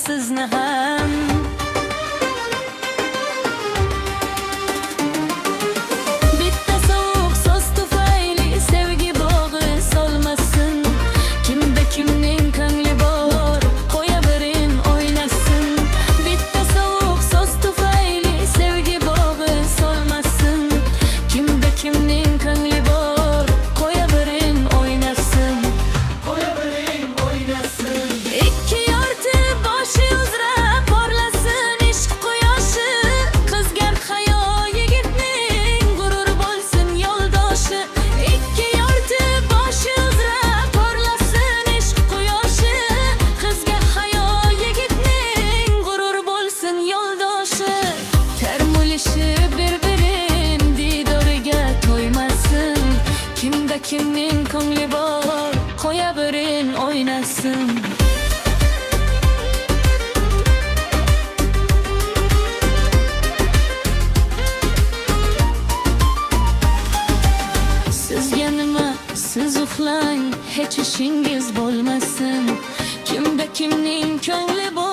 sizni ham. Bitta sovuq so'z tufayli sevgi bog'i solmasin. Kimda kimning ko'ngli bor, qo'yavering o'ynasin. Bitta sovuq so'z tufayli sevgi bog'i solmasin. Kimda kimning ko'ngli bor, qo'yavering o'ynasin. Qo'yavering o'ynasin. Ikki yorti boshi uzra porlasin ishq quyoshi. Qizgar hayo yigitning g'urur bo'lsin yo'ldoshi. Ikki yorti boshi uzra porlasin ishq quyoshi. Qizgar hayo yigitning g'urur bo'lsin yo'ldoshi. Termulishib bir-birin didoriga to'ymasin. Kimda kimning ko'ngli bor, qo'yavering o'ynasin. Sizga nima, siz uxlang, hech ishingiz bo'lmasin. Kimda kimning ko'ngli bor